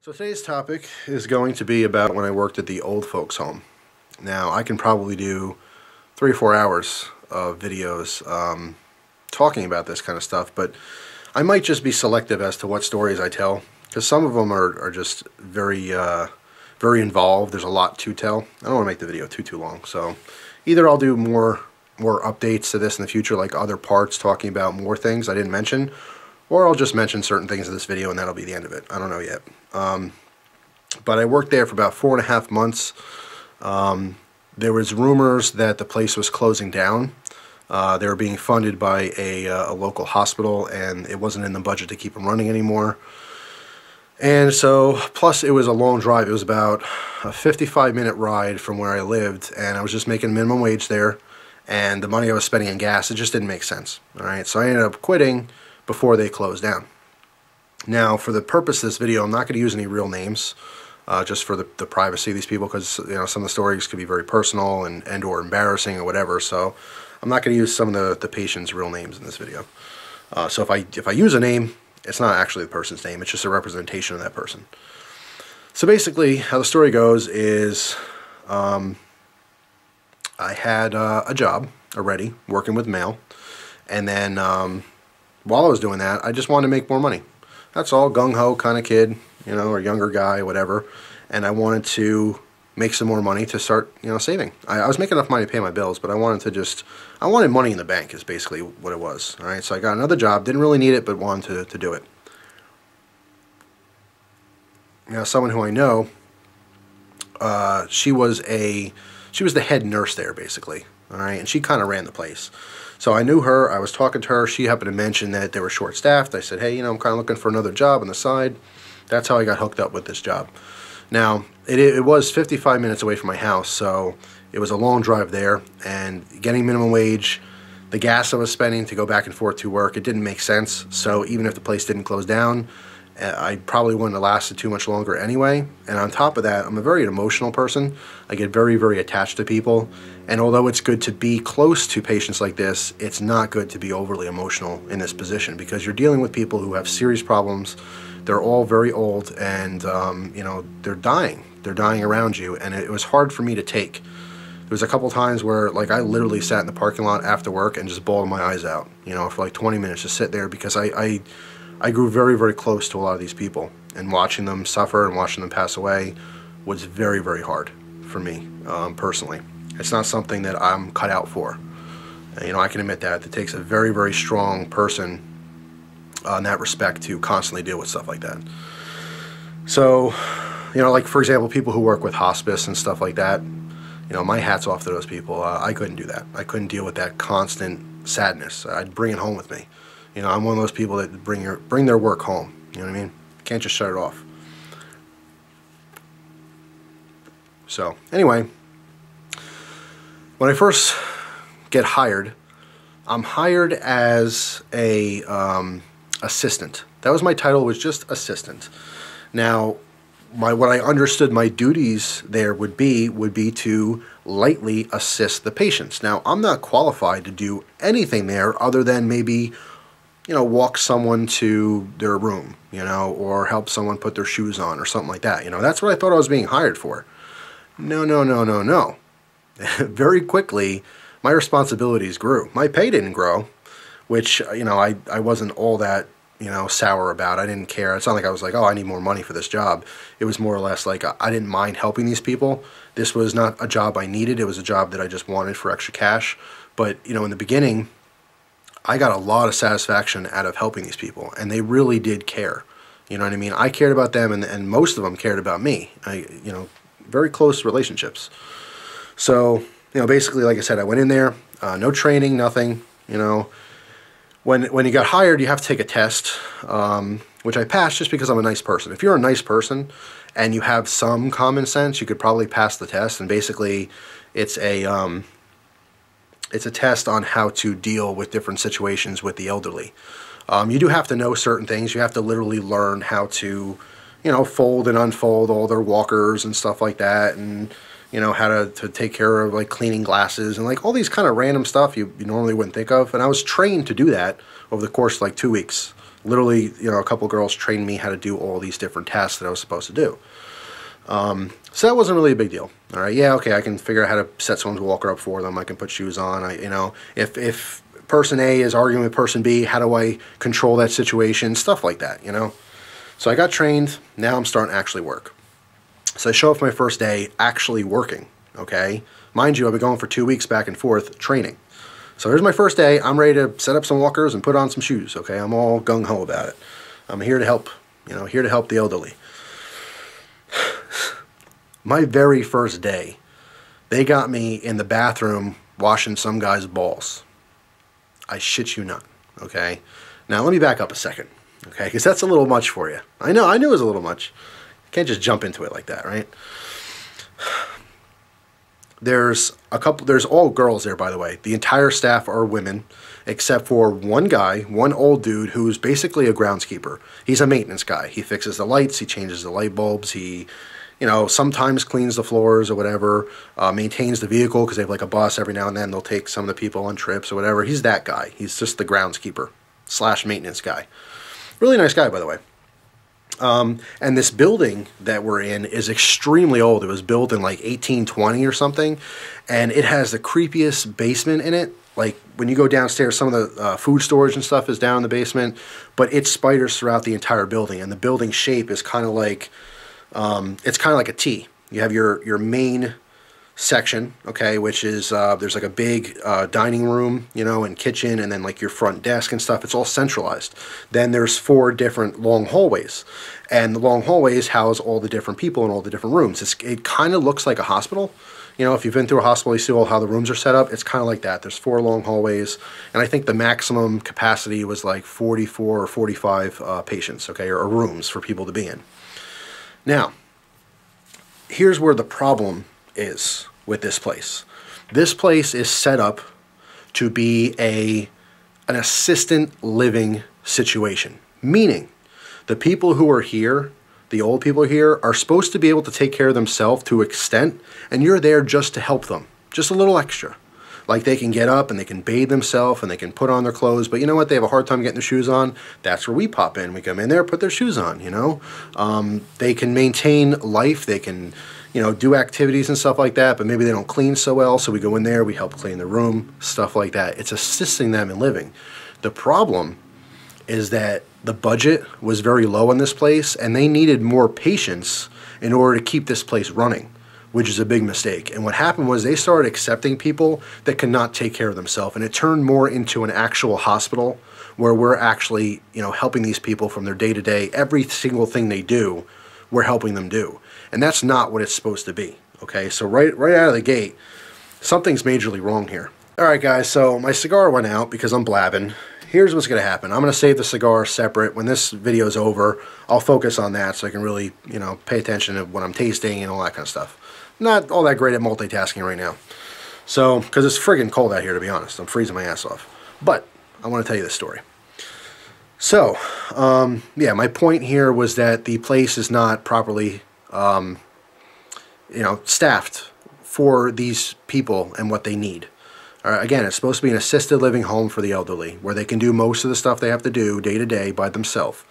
So today's topic is going to be about when I worked at the old folks home. Now I can probably do 3 or 4 hours of videos talking about this kind of stuff, but I might just be selective as to what stories I tell, because some of them are just very involved. There's a lot to tell. I don't want to make the video too long, so either I'll do more updates to this in the future, like other parts talking about more things I didn't mention, or I'll just mention certain things in this video and that'll be the end of it. I don't know yet. But I worked there for about 4.5 months. There was rumors that the place was closing down. They were being funded by a local hospital, and it wasn't in the budget to keep them running anymore. And so, plus it was a long drive. It was about a 55-minute ride from where I lived, and I was just making minimum wage there, and the money I was spending on gas, it just didn't make sense. All right, so I ended up quitting before they closed down. Now, for the purpose of this video, I'm not going to use any real names, just for the privacy of these people, because some of the stories could be very personal and or embarrassing or whatever. So I'm not going to use some of the patients' real names in this video. So if I use a name, it's not actually the person's name. It's just a representation of that person. So basically, how the story goes is I had a job already working with mail, and then while I was doing that, I just wanted to make more money. That's all, gung-ho kind of kid, or younger guy, whatever. And I wanted to make some more money to start, saving. I was making enough money to pay my bills, but I wanted money in the bank is basically what it was. All right, so I got another job, didn't really need it, but wanted to do it. Someone who I know, she was the head nurse there, basically. All right, and she kind of ran the place. So I knew her, I was talking to her, she happened to mention that they were short-staffed. I said, hey, I'm kind of looking for another job on the side. That's how I got hooked up with this job. Now, it was 55 minutes away from my house, so it was a long drive there, and getting minimum wage, the gas I was spending to go back and forth to work, it didn't make sense. So even if the place didn't close down, I probably wouldn't have lasted too much longer anyway. And on top of that, I'm a very emotional person. I get very, very attached to people. And although it's good to be close to patients like this, it's not good to be overly emotional in this position, because you're dealing with people who have serious problems. They're all very old, and they're dying. They're dying around you, and it was hard for me to take. There was a couple times where, I literally sat in the parking lot after work and just bawled my eyes out, for 20 minutes, just sit there, because I grew very, very close to a lot of these people, and watching them suffer and watching them pass away was very, very hard for me, personally. It's not something that I'm cut out for. I can admit that. It takes a very, very strong person in that respect to constantly deal with stuff like that. So, for example, people who work with hospice and stuff like that, my hat's off to those people. I couldn't do that. I couldn't deal with that constant sadness. I'd bring it home with me. I'm one of those people that bring their work home. You know what I mean? Can't just shut it off. So, anyway, when I first get hired, I'm hired as a assistant. That was my title, was just assistant. Now, what I understood my duties there would be to lightly assist the patients. Now, I'm not qualified to do anything there other than maybe, walk someone to their room, or help someone put their shoes on or something like that. That's what I thought I was being hired for. No, no, no, no, no. Very quickly, my responsibilities grew. My pay didn't grow, which, I wasn't all that, sour about. I didn't care. It's not like I was like, oh, I need more money for this job. It was more or less like I didn't mind helping these people. This was not a job I needed. It was a job that I just wanted for extra cash. But, in the beginning, I got a lot of satisfaction out of helping these people, and they really did care. You know what I mean? I cared about them, and most of them cared about me. Very close relationships. So, basically, like I said, I went in there, no training, nothing. When you got hired, you have to take a test, which I passed just because I'm a nice person. If you're a nice person and you have some common sense, you could probably pass the test. And basically, it's a test on how to deal with different situations with the elderly. You do have to know certain things. You have to literally learn how to, fold and unfold all their walkers and stuff like that, and how to take care of cleaning glasses and all these kind of random stuff you normally wouldn't think of. And I was trained to do that over the course of 2 weeks. Literally, you know, a couple girls trained me how to do all these different tasks that I was supposed to do. So that wasn't really a big deal. All right, yeah, okay, I can figure out how to set someone's walker up for them. I can put shoes on. You know, if person A is arguing with person B, how do I control that situation? Stuff like that, you know. So I got trained. Now I'm starting to actually work. So I show up for my first day actually working, okay? Mind you, I've been going for 2 weeks back and forth training. So here's my first day. I'm ready to set up some walkers and put on some shoes, okay? I'm all gung-ho about it. I'm here to help, you know, here to help the elderly. My very first day, they got me in the bathroom washing some guy's balls. I shit you not, okay? Now let me back up a second, okay? Because that's a little much for you. I know, I knew it was a little much. You can't just jump into it like that, right? There's all girls there, by the way. The entire staff are women, except for one guy, one old dude who's basically a groundskeeper. He's a maintenance guy. He fixes the lights, he changes the light bulbs, he, you know, sometimes cleans the floors or whatever, maintains the vehicle because they have like a bus every now and then. They'll take some of the people on trips or whatever. He's that guy. He's just the groundskeeper / maintenance guy. Really nice guy, by the way. And this building that we're in is extremely old. It was built in like 1820 or something, and it has the creepiest basement in it. Like when you go downstairs, some of the food storage and stuff is down in the basement, but it's spiders throughout the entire building, and the building shape is kind of like, it's kind of like a T. You have your main section, okay, which is, there's like a big dining room, you know, and kitchen, and then like your front desk and stuff. It's all centralized. Then there's 4 different long hallways, and the long hallways house all the different people in all the different rooms. It kind of looks like a hospital. You know, if you've been through a hospital, you see all how the rooms are set up. It's kind of like that. There's 4 long hallways, and I think the maximum capacity was like 44 or 45 patients, okay, or rooms for people to be in. Now, here's where the problem is with this place. This place is set up to be an assistant living situation, meaning the people who are here, the old people here, are supposed to be able to take care of themselves to an extent, and you're there just to help them, just a little extra. Like they can get up and they can bathe themselves and they can put on their clothes, but you know what? They have a hard time getting their shoes on. That's where we pop in. We come in there, put their shoes on, you know. They can maintain life. They can, you know, do activities and stuff like that, but maybe they don't clean so well, so we go in there, we help clean the room, stuff like that. It's assisting them in living. The problem is that the budget was very low in this place, and they needed more patience in order to keep this place running, which is a big mistake. And what happened was they started accepting people that could not take care of themselves, and it turned more into an actual hospital where we're actually, you know, helping these people from their day-to-day. Every single thing they do, we're helping them do. And that's not what it's supposed to be, okay? So right out of the gate, something's majorly wrong here. All right, guys, so my cigar went out because I'm blabbing. Here's what's going to happen. I'm going to save the cigar separate. When this video's over, I'll focus on that so I can really, you know, pay attention to what I'm tasting and all that kind of stuff. Not all that great at multitasking right now. So, because it's friggin' cold out here, to be honest. I'm freezing my ass off. But I want to tell you this story. So, yeah, my point here was that the place is not properly, you know, staffed for these people and what they need. Again, it's supposed to be an assisted living home for the elderly, where they can do most of the stuff they have to do day to day by themselves.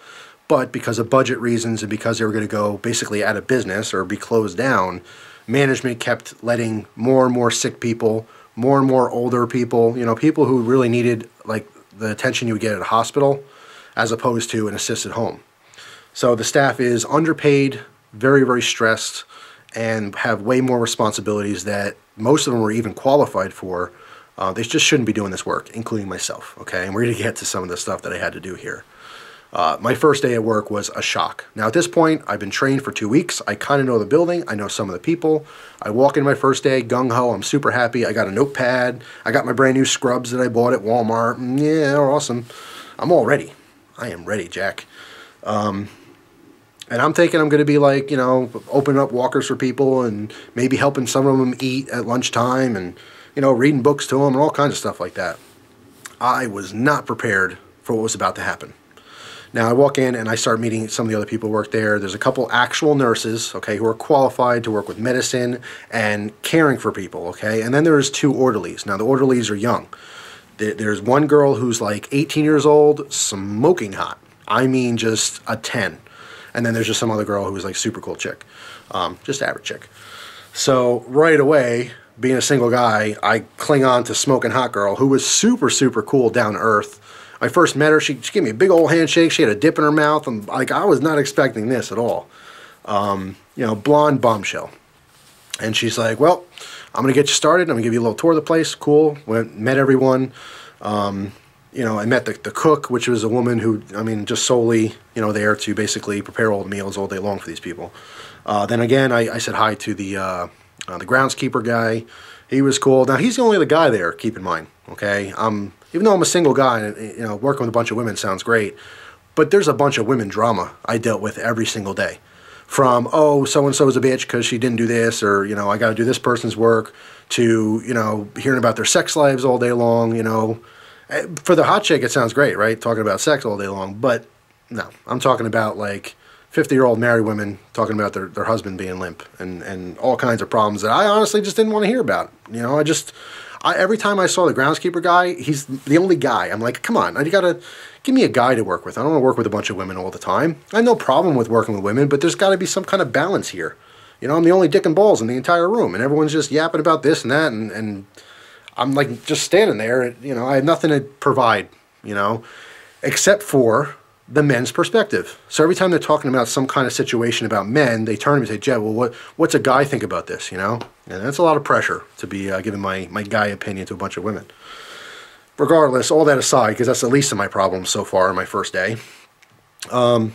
But because of budget reasons and because they were going to go basically out of business or be closed down, management kept letting more and more sick people, more and more older people, you know, people who really needed like the attention you would get at a hospital, as opposed to an assisted home. So the staff is underpaid, very, very stressed, and have way more responsibilities that most of them were even qualified for. They just shouldn't be doing this work, including myself, okay? And we're going to get to some of the stuff that I had to do here. My first day at work was a shock. Now at this point, I've been trained for 2 weeks. I kind of know the building. I know some of the people. I walk in my first day, gung-ho. I'm super happy. I got a notepad. I got my brand new scrubs that I bought at Walmart. Yeah, they're awesome. I'm all ready. I am ready, Jack. And I'm thinking I'm going to be like, you know, opening up walkers for people and maybe helping some of them eat at lunchtime and, you know, reading books to them and all kinds of stuff like that. I was not prepared for what was about to happen. Now I walk in and I start meeting some of the other people who work there. There's a couple actual nurses, okay, who are qualified to work with medicine and caring for people, okay? And then there's 2 orderlies. Now the orderlies are young. There's one girl who's like 18 years old, smoking hot. I mean just a 10. And then there's just some other girl who was like super cool chick. Just average chick. So right away, being a single guy, I cling on to Smoking Hot Girl, who was super, super cool, down to earth. I first met her, she gave me a big old handshake, she had a dip in her mouth, and like I was not expecting this at all. You know, blonde bombshell. And she's like, well, I'm going to get you started, I'm going to give you a little tour of the place, cool. Met everyone. You know, I met the cook, which was a woman who, I mean, just solely, you know, there to basically prepare all the meals all day long for these people. Then again, I said hi to the groundskeeper guy. He was cool. Now, he's the only other guy there, keep in mind, okay? Even though I'm a single guy, and, you know, working with a bunch of women sounds great, but there's a bunch of women drama I dealt with every single day. From, oh, so-and-so's a bitch because she didn't do this, or, you know, I got to do this person's work, to, you know, hearing about their sex lives all day long, you know. For the hot chick, it sounds great, right? Talking about sex all day long. But no, I'm talking about like 50-year-old married women talking about their husband being limp and all kinds of problems that I honestly just didn't want to hear about. You know, every time I saw the groundskeeper guy, he's the only guy. I'm like, come on, you got to give me a guy to work with. I don't want to work with a bunch of women all the time. I have no problem with working with women, but there's got to be some kind of balance here. You know, I'm the only dick and balls in the entire room, and everyone's just yapping about this and that, and I'm like just standing there, you know, I have nothing to provide, you know, except for the men's perspective. So every time they're talking about some kind of situation about men, they turn to me and say, Jed, well, what's a guy think about this, you know? And that's a lot of pressure to be giving my guy opinion to a bunch of women. Regardless, all that aside, because that's the least of my problems so far in my first day, the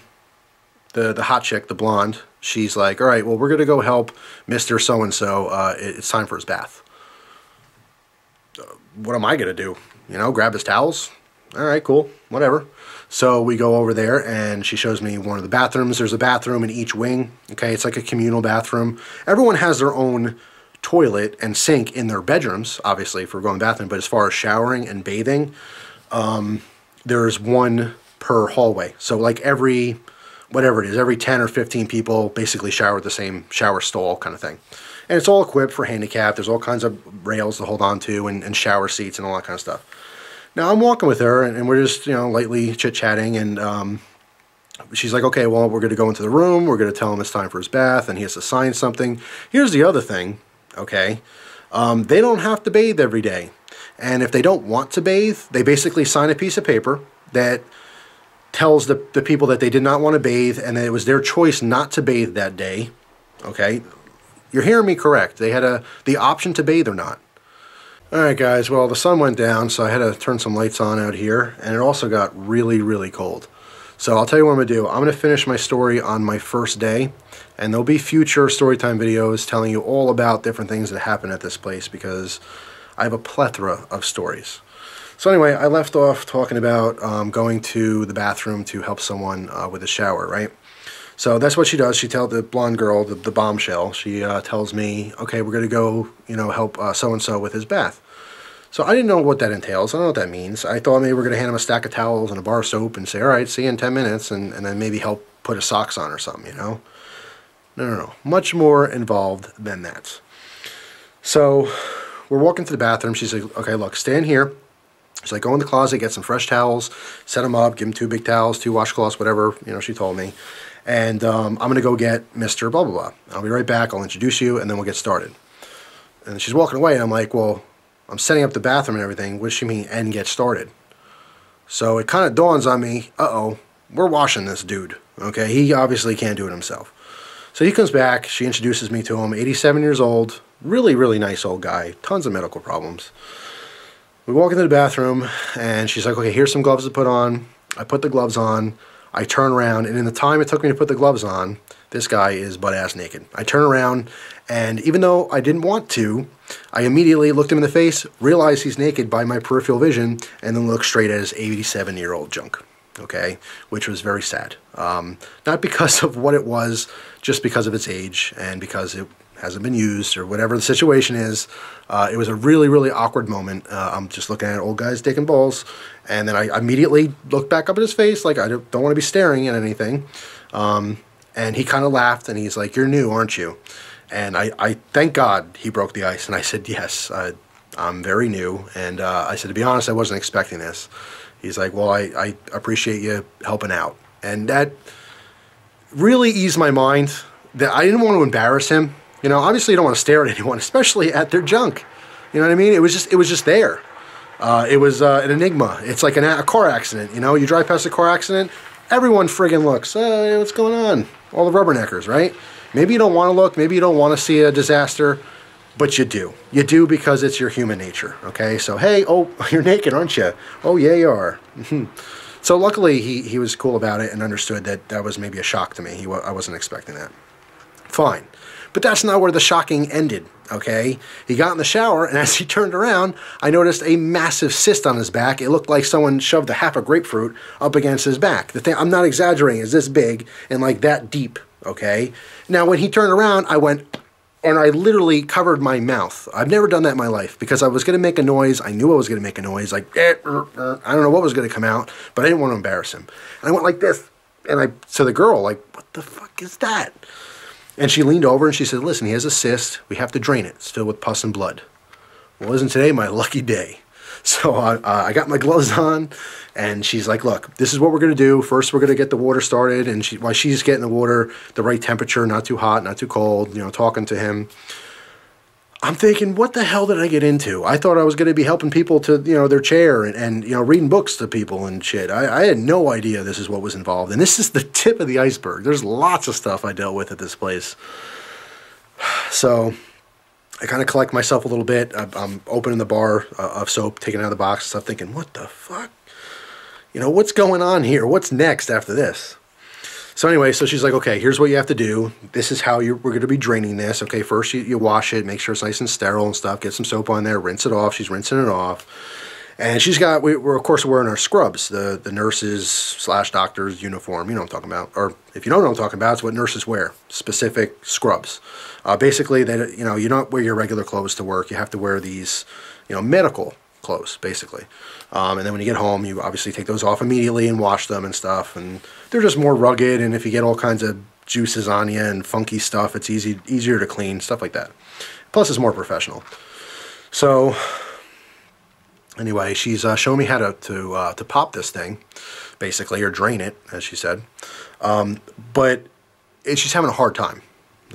hot chick, the blonde, she's like, all right, well, we're going to go help Mr. So-and-so. It's time for his bath. What am I going to do? You know, grab his towels? All right, cool, whatever. So we go over there, and she shows me one of the bathrooms. There's a bathroom in each wing, okay? It's like a communal bathroom. Everyone has their own toilet and sink in their bedrooms, obviously, for going to the bathroom. But as far as showering and bathing, there's one per hallway. So like every, whatever it is, every 10 or 15 people basically shower at the same shower stall kind of thing. And it's all equipped for handicap. There's all kinds of rails to hold on to and shower seats and all that kind of stuff. Now, I'm walking with her, and we're just, you know, lightly chit-chatting, and she's like, okay, well, we're going to go into the room. We're going to tell him it's time for his bath, and he has to sign something. Here's the other thing, okay? They don't have to bathe every day. And if they don't want to bathe, they basically sign a piece of paper that tells the people that they did not want to bathe and that it was their choice not to bathe that day, okay? You're hearing me correct. They had the option to bathe or not. All right, guys, well, the sun went down, so I had to turn some lights on out here, and it also got really, really cold. So I'll tell you what I'm going to do. I'm going to finish my story on my first day, and there'll be future Storytime videos telling you all about different things that happen at this place because I have a plethora of stories. So anyway, I left off talking about going to the bathroom to help someone with a shower, right? So that's what she does. She tells the blonde girl, the bombshell, she tells me, okay, we're going to go, you know, help so-and-so with his bath. So I didn't know what that entails. I don't know what that means. I thought maybe we're going to hand him a stack of towels and a bar of soap and say, all right, see you in 10 minutes, and then maybe help put his socks on or something, you know? No. Much more involved than that. So we're walking to the bathroom. She's like, okay, look, stand here. She's like, go in the closet, get some fresh towels, set them up, give him 2 big towels, 2 washcloths, whatever, you know, she told me. And I'm going to go get Mr. blah, blah, blah. I'll be right back. I'll introduce you, and then we'll get started. And she's walking away, and I'm like, well, I'm setting up the bathroom and everything. What does she mean, and get started? So it kind of dawns on me, uh-oh, we're washing this dude, okay? He obviously can't do it himself. So he comes back. She introduces me to him, 87 years old, really, really nice old guy, tons of medical problems. We walk into the bathroom, and she's like, okay, here's some gloves to put on. I put the gloves on. I turn around, and in the time it took me to put the gloves on, this guy is butt-ass naked. I turn around, and even though I didn't want to, I immediately looked him in the face, realized he's naked by my peripheral vision, and then looked straight at his 87-year-old junk, okay? Which was very sad. Not because of what it was, just because of its age, and because it hasn't been used, or whatever the situation is. It was a really, really awkward moment. I'm just looking at an old guy's dick and balls, and then I immediately looked back up at his face, like I don't want to be staring at anything. And he kind of laughed, and he's like, you're new, aren't you? And I thank God he broke the ice, and I said, yes, I'm very new. And I said, to be honest, I wasn't expecting this. He's like, well, I appreciate you helping out. And that really eased my mind that I didn't want to embarrass him. You know, obviously you don't want to stare at anyone, especially at their junk. You know what I mean? It was just there. It was an enigma. It's like a car accident. You know, you drive past a car accident, everyone friggin' looks. Hey, what's going on? All the rubberneckers, right? Maybe you don't want to look. Maybe you don't want to see a disaster, but you do. You do because it's your human nature. Okay, so hey, oh, you're naked, aren't you? Oh yeah, you are. So luckily he was cool about it and understood that that was maybe a shock to me. I wasn't expecting that. Fine. But that's not where the shocking ended, okay? He got in the shower, and as he turned around, I noticed a massive cyst on his back. It looked like someone shoved a half a grapefruit up against his back. The thing, I'm not exaggerating, is this big and like that deep, okay? Now, when he turned around, I went, and I literally covered my mouth. I've never done that in my life because I was going to make a noise. I knew I was going to make a noise, like, I don't know what was going to come out, but I didn't want to embarrass him. And I went like this, and I to the girl, like, what the fuck is that? And she leaned over and she said, listen, he has a cyst. We have to drain it. It's filled with pus and blood. Well, isn't today my lucky day? So I got my gloves on, and she's like, look, this is what we're going to do. First, we're going to get the water started. And while she's getting the water, the right temperature, not too hot, not too cold, you know, talking to him. I'm thinking, what the hell did I get into? I thought I was going to be helping people to, you know, their chair and you know, reading books to people and shit. I had no idea this is what was involved. And this is the tip of the iceberg. There's lots of stuff I dealt with at this place. So I kind of collect myself a little bit. I'm opening the bar of soap, taking it out of the box and stuff, thinking, what the fuck? You know, what's going on here? What's next after this? So anyway, so she's like, okay, here's what you have to do. This is how we're going to be draining this. Okay, first you wash it, make sure it's nice and sterile and stuff. Get some soap on there, rinse it off. She's rinsing it off. And she's got, we're of course wearing our scrubs, the nurses / doctors uniform. You know what I'm talking about. Or if you don't know what I'm talking about, it's what nurses wear, specific scrubs. Basically, you know, you don't wear your regular clothes to work. You have to wear these, you know, medical clothes, basically. And then when you get home, you obviously take those off immediately and wash them and stuff. And they're just more rugged, and if you get all kinds of juices on you and funky stuff, it's easier to clean, stuff like that. Plus, it's more professional. So anyway, she's showing me how to pop this thing, basically, or drain it, as she said. But she's having a hard time.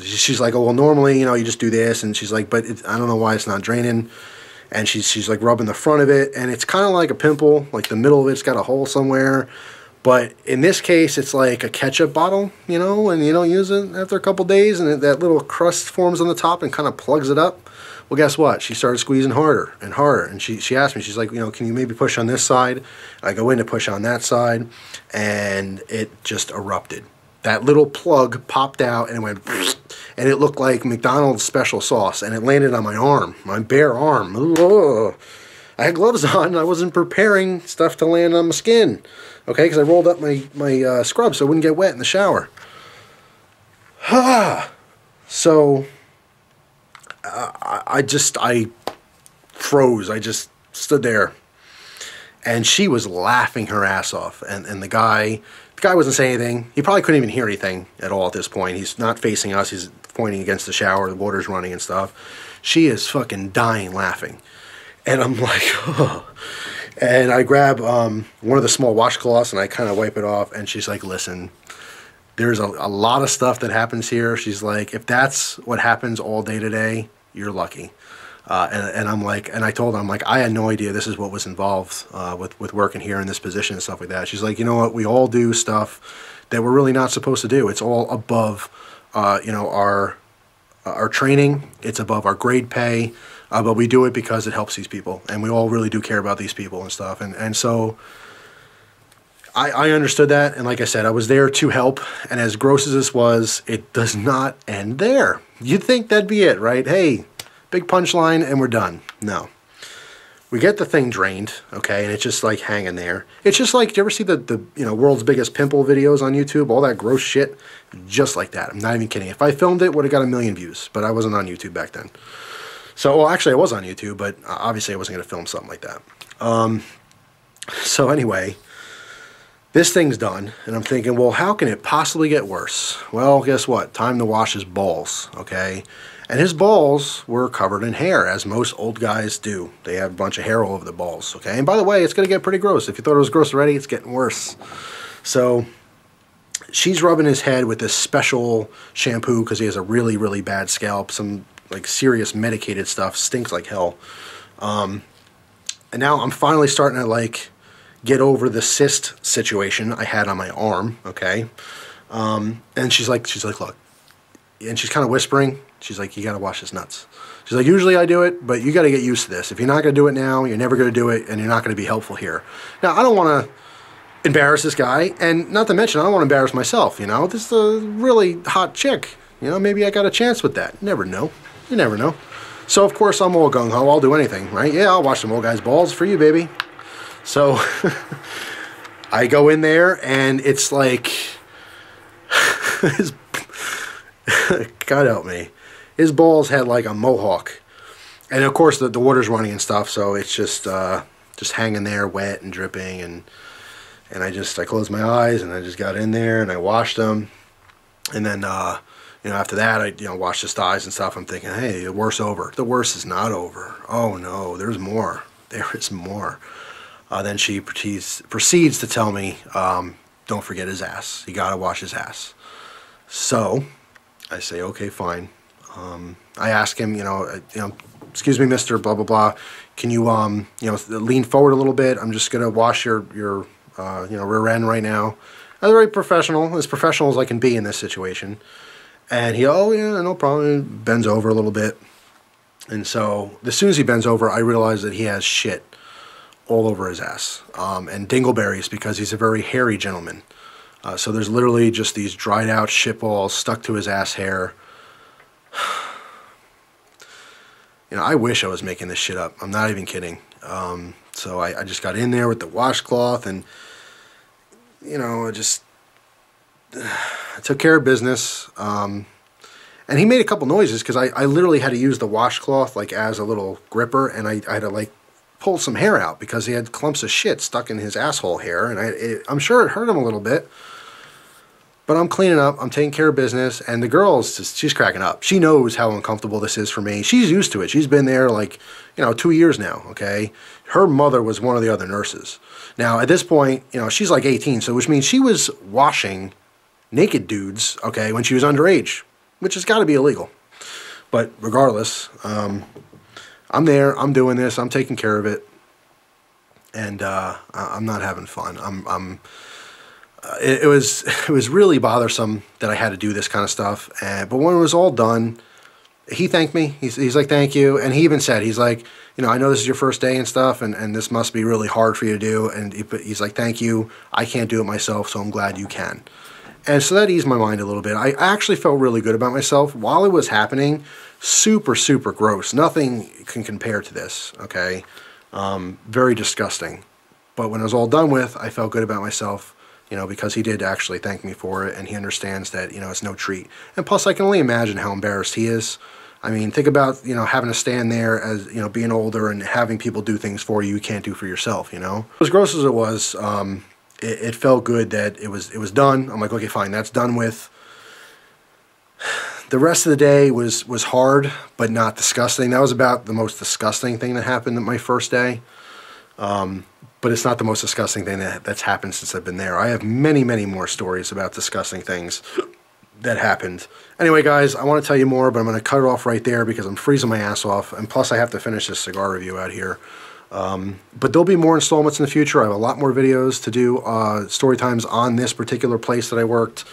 She's like, oh, well, normally, you know, you just do this. And she's like, but I don't know why it's not draining. And she's like rubbing the front of it, and it's kind of like a pimple, like the middle of it's got a hole somewhere. But in this case, it's like a ketchup bottle, you know, and you don't use it after a couple days, and that little crust forms on the top and kind of plugs it up. Well, guess what? She started squeezing harder and harder, and she asked me, she's like, you know, can you maybe push on this side? I go in to push on that side, and it just erupted. That little plug popped out and went, and it looked like McDonald's special sauce, and it landed on my arm, my bare arm. Ugh. I had gloves on, and I wasn't preparing stuff to land on my skin, okay, because I rolled up my scrub so it wouldn't get wet in the shower. So I froze. I just stood there, and she was laughing her ass off, and the guy wasn't saying anything. He probably couldn't even hear anything at all at this point. He's not facing us. He's pointing against the shower. The water's running and stuff. She is fucking dying laughing. And I'm like, oh. And I grab one of the small washcloths and I kind of wipe it off. And she's like, listen, there's a lot of stuff that happens here. She's like, if that's what happens all day today, you're lucky. And I'm like, and I told her, I'm like, I had no idea this is what was involved with working here in this position and stuff like that. She's like, you know what, we all do stuff that we're really not supposed to do. It's all above, you know, our training. It's above our grade pay, but we do it because it helps these people, and we all really do care about these people and stuff. And so I understood that, and like I said, I was there to help. And as gross as this was, it does not end there. You'd think that'd be it, right? Hey, big punchline, and we're done. No. We get the thing drained, okay, and it's just like hanging there. It's just like, do you ever see the you know, world's biggest pimple videos on YouTube? All that gross shit, just like that. I'm not even kidding. If I filmed it, would have got 1 million views, but I wasn't on YouTube back then. So, well, actually, I was on YouTube, but obviously I wasn't going to film something like that. So anyway, this thing's done, and I'm thinking, well, how can it possibly get worse? Well, guess what? Time to wash his balls, okay? And his balls were covered in hair, as most old guys do. They have a bunch of hair all over the balls, okay? And by the way, it's going to get pretty gross. If you thought it was gross already, it's getting worse. So she's rubbing his head with this special shampoo because he has a really, really bad scalp. Some like serious medicated stuff. Stinks like hell. And now I'm finally starting to like get over the cyst situation I had on my arm. Okay. And she's like, look, and she's kind of whispering. She's like, you got to wash his nuts. She's like, usually I do it, but you got to get used to this. If you're not going to do it now, you're never going to do it, and you're not going to be helpful here. Now, I don't want to embarrass this guy, and not to mention, I don't want to embarrass myself, you know? This is a really hot chick. You know, maybe I got a chance with that. You never know. You never know. So, of course, I'm all gung-ho. I'll do anything, right? Yeah, I'll wash some old guy's balls for you, baby. So, I go in there, and it's like... God help me. His balls had like a mohawk. And, of course, the water's running and stuff, so it's just hanging there, wet and dripping, and I closed my eyes, and I just got in there, and I washed them. And then, you know, after that, I, washed his thighs and stuff. I'm thinking, hey, the worst's over. The worst is not over. Oh, no, there's more. There is more. Then she proceeds to tell me, don't forget his ass. You got to wash his ass. So I say, okay, fine. I ask him, excuse me, Mister blah, blah, blah. Can you, lean forward a little bit? I'm just going to wash your rear end right now. I'm very professional, as professional as I can be in this situation. And he, oh, yeah, no problem. He bends over a little bit. And so as soon as he bends over, I realize that he has shit all over his ass. And dingleberries, because he's a very hairy gentleman. So there's literally just these dried out shit balls stuck to his ass hair. I wish I was making this shit up. I'm not even kidding. So I just got in there with the washcloth, and I took care of business. And he made a couple noises because I literally had to use the washcloth like as a little gripper, and I had to like pull some hair out because he had clumps of shit stuck in his asshole hair, and I'm sure it hurt him a little bit. But I'm cleaning up, I'm taking care of business, and the girl's she's cracking up. She knows how uncomfortable this is for me. She's used to it. She's been there like, 2 years now, okay? Her mother was one of the other nurses. Now, at this point, she's like 18, so which means she was washing naked dudes, okay, when she was underage, which has got to be illegal. But regardless, I'm there, I'm doing this, I'm taking care of it, and I'm not having fun. It was really bothersome that I had to do this kind of stuff. But when it was all done, he thanked me. He's like, thank you. And he even said, he's like, I know this is your first day and stuff, and this must be really hard for you to do. And he's like, thank you. I can't do it myself, so I'm glad you can. And so that eased my mind a little bit. I actually felt really good about myself while it was happening. Super, super gross. Nothing can compare to this, okay? Very disgusting. But when it was all done with, I felt good about myself. Because he did actually thank me for it, and he understands that, it's no treat. And plus, I can only imagine how embarrassed he is. I mean, think about, having to stand there as, being older and having people do things for you can't do for yourself, As gross as it was, it felt good that it was done. I'm like, okay, fine, that's done with. The rest of the day was hard, but not disgusting. That was about the most disgusting thing that happened at my first day. But it's not the most disgusting thing that's happened since I've been there. I have many, many more stories about disgusting things that happened. Anyway, guys, I want to tell you more, but I'm going to cut it off right there because I'm freezing my ass off. And plus, I have to finish this cigar review out here. But there'll be more installments in the future. I have a lot more videos to do, story times on this particular place that I worked.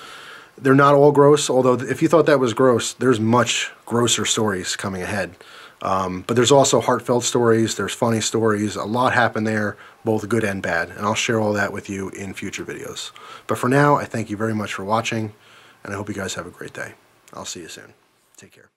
They're not all gross, although if you thought that was gross, there's much grosser stories coming ahead. But there's also heartfelt stories, there's funny stories, a lot happened there, both good and bad, and I'll share all that with you in future videos. But for now, I thank you very much for watching, and I hope you guys have a great day. I'll see you soon. Take care.